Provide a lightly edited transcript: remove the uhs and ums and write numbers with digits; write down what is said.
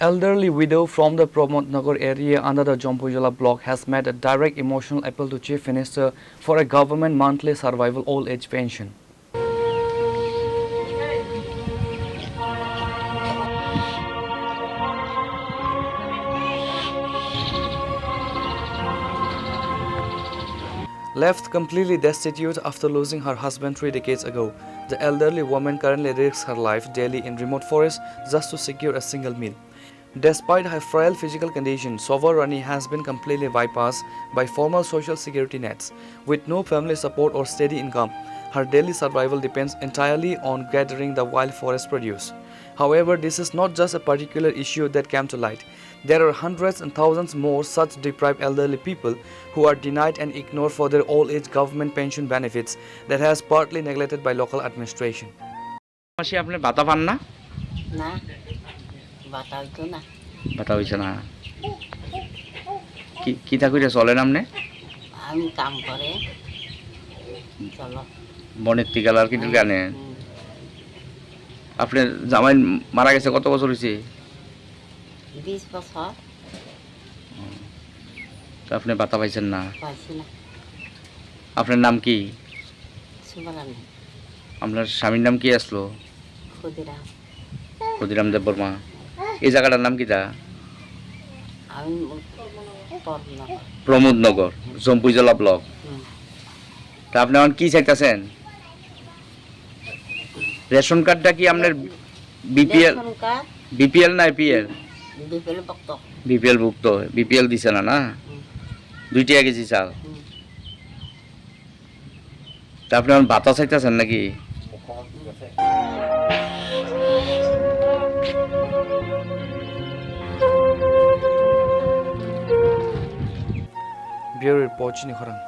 Elderly widow from the Pramod Nagar area under the Jampujala block has made a direct emotional appeal to Chief Minister for a government monthly survival old age pension. Left completely destitute after losing her husband 3 decades ago, the elderly woman currently risks her life daily in remote forests just to secure a single meal. Despite her frail physical condition, Sovar Rani has been completely bypassed by formal social security nets. With no family support or steady income, her daily survival depends entirely on gathering the wild forest produce. However, this is not just a particular issue that came to light. There are hundreds and thousands more such deprived elderly people who are denied and ignored for their old age government pension benefits that has partly neglected by local administration. মাসে আপনি ভাতা পান না? না বাতা হইতো না। ভাতা হইছে না। কি তা কইরা চলেন আপনি? আমি কাম করে চলো বনের তিগাল আর কিটুর গানে। আপনার জামাই মারা গেছে কত বছর হইছে? 20 বছর। তো আপনি ভাতা পাইছেন না? পাইছি না। আপনার নাম কি? সুবরানি। আপনার স্বামীর নাম কি আসলো? ক্ষুদিরাম। ক্ষুদিরাম দেব বর্মা। এই জায়গাটার নাম কি তা? আমি প্রমোদনগর, জম্পুজলা ব্লক। তা আপনি এখন কি চাইতেছেন? রেশন কার্ডটা কি আপনার বিপিএল? বিপিএল না এপিএল? বিপিএল ভুক্ত। বিপিএল ভুক্ত। বিপিএল দিছে না না? 2 টাকা কেজি চাল। তা আপনি এখন ভাতা চাইতেছেন নাকি? Bureau report, Chini Khorang.